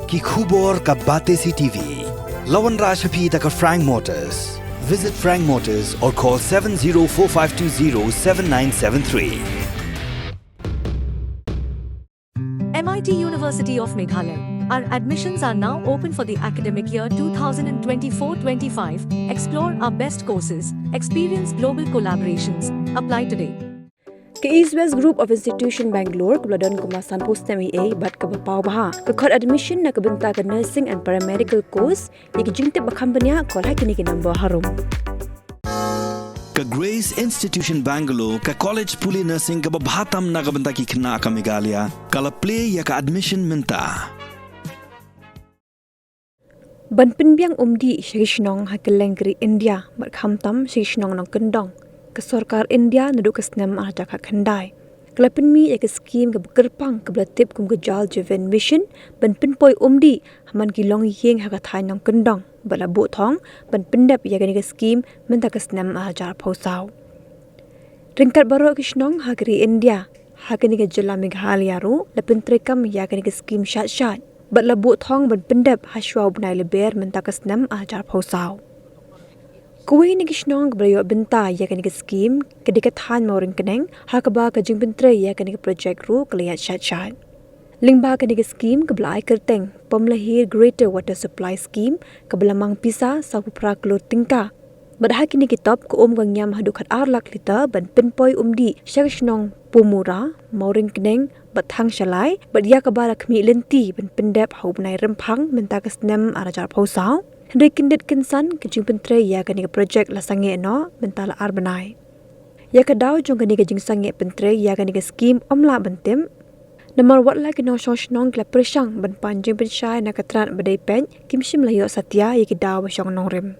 ki khubor ka bate si TV. Lawan Rashaphi taka Frank Motors. Visit Frank Motors or call 7045207973. MIT University of Meghalaya. Our admissions are now open for the academic year 2024-25. Explore our best courses. Experience global collaborations. Apply today. Ke East West Group of Institution Bangalore kebeladon kemasan post MA bat ke bapau baha ke kod admission na kebenta ke nursing and paramedical course yang jingtip bakambanya kol hakini ke number harum. Ka Grace Institution Bangalore ka college puli nursing ka babhatam na kabenta ki kena ka Meghalaya kala play ya ka admission minta. Ban pinbiang umdi Shnong hakelengri India berkhamtam Shnong nong kendong ke Sarkar India naduk kesnam arja ka khandai kelapin mi ek skim ke bekerpang ke belatip kum ke jal jeven mission ban pinpoi umdi haman kilong yeng ha ka thai nong kendong bala bo thong ban pindap ya ke skim menta kesnam arja phosau ringkat baro Shnong hagri India hakani ke jela Meghalaya ru lapin trekam ya ke skim shat bat labu thong ban pendap haswa bunai leber mentakas nam ajar phosau Kawei ni Shnong brayo benta ya kan skim kedekat han moring keneng hakaba ka Jingpyntrei ya kan project ru kliat shat lingba kan skim keblai kerteng pemlahir greater water supply scheme kebelamang pisa sapupra Klur tingka badha kini kitap ko gangyam hadukat arlak liter ban pinpoi umdi Shnong pumura moring keneng bathang shalai badya kabara khmi lenti ban pendap haubnai rempang mentakas nam arajar phosau Hendai kindet kensan ke Jingpyntrei ya kan project la sange no mentala arbanai ya ka daw jong kan jing sange Jingpyntrei ya kan scheme omla bantim nomor wat la kino Shnong kla persang ban pan Jingpyntrei na katran badai pen kimshim layo satya ya ki daw syong nongrim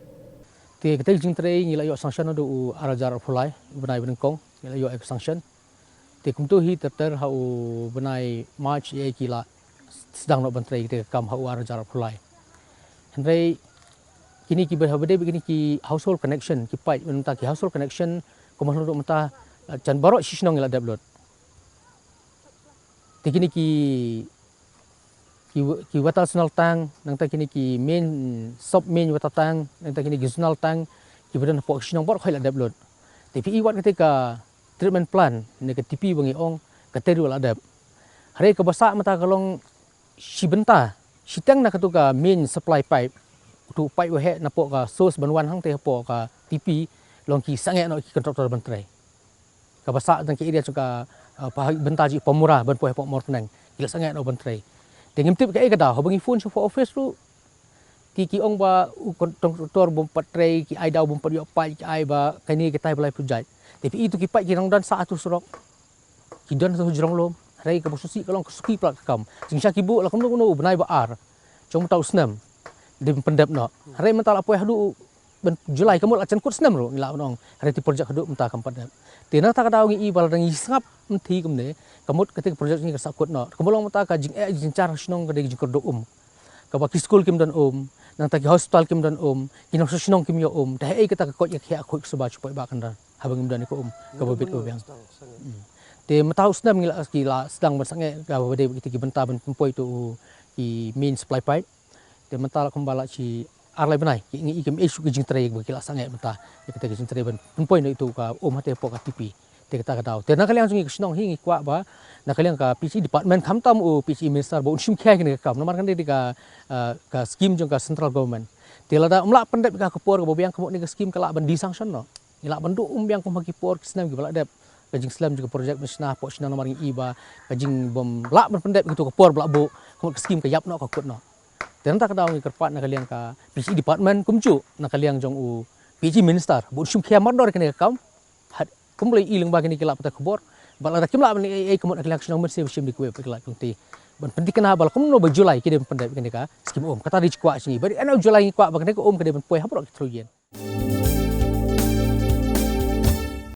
te kete Jingpyntrei ni layo sanction do arajar phulai banai benengkong ni layo ek sanction te kumtu hi terter hau banai march ye kila Sdang no Jingpyntrei te kam hau arajar phulai hendai kini ki berhabade begini ki household connection ki pai menta ki household connection komah lu menta chan barok Shnong ila develop te kini ki wata snal tang nang ta kini ki main sub main wata tang nang ta kini ki snal tang ki bedan pok Shnong barok khoi la develop te pi wat ketika treatment plan ne ke tipi bangi ong ka teru la adap hare ka basa mata kalong si benta sitang na katuka main supply pipe tu pipe wahe na po ka source banwan hang te po ka TP long ki sange no ki kontraktor Jingpyntrei ka basa tang ki area chuka benta ji pemurah ban po mor tenang ki sange no Jingpyntrei de ngimtip ka ka da hobangi phone for office tu ki ong ba kontraktor Jingpyntrei ki ai daw bom yo pai ki ai ba kani ki tai balai project tapi itu ki pai ki rang dan sa atu surok ki dan so jrong lom rai ka bosusi kalong suki plak kam jing sya ki bu la kam no benai ba ar jong tau snam di pendap no hari mental apa hadu Julai kamu acan kut senam ro ngila nong hari ti projek hadu menta kam pendap tina ta ka daw ngi bal rangi sangap menti kamne kamut ketika projek ni ka sakut no kamulong menta ka jing car Shnong ka jing kordo ka ba school kim dan nang ta ki hospital kim dan kinong Shnong kim yo dah kita ka kot yak ya khoi suba chupai ba kan dan habang im dan ko ka bobit ko biang te matau senam ngila sedang bersange ka bade kita ki benta ben pempoi tu ki main supply pipe te mental kembala ci arlai benai ki ngi ikem isu ki Jingpyntrei ba kila sangai menta kita ki Jingpyntrei ben pempoi no itu ka hate po ka tipi te kita ka daw te na kaliang sungi Shnong hingi kwa ba na kaliang ka PC department khamtam PC minister bo unsim kya ki ka nomar kan di ka scheme jong ka central government te lada umla pendep ka kepor ka bobiang kemo ni ka scheme kala ban di sanction no ila bandu biang ko magi por kisnam ki bala dep kajing slam juga projek mesna po Shnong nomor ngi ba kajing bom la ban pendep gitu kepor bala bo ko scheme ka yap no ka kut no dan tak daw ngi kerpat na kaliang ka PC department kumcu na kaliang jong PC minister bu sum kya mardor kene kam kumlai ilang ba kini kila pata kebor bala da kimla ni ai kemot kaliang Shnong mersi sim di kuwe kila kunti ban penting kena bal kum no ba Julai kide pendap kene ka skim kata di kwa singi bari ana Julai kwa ba kene ko kede ban poi habro troyen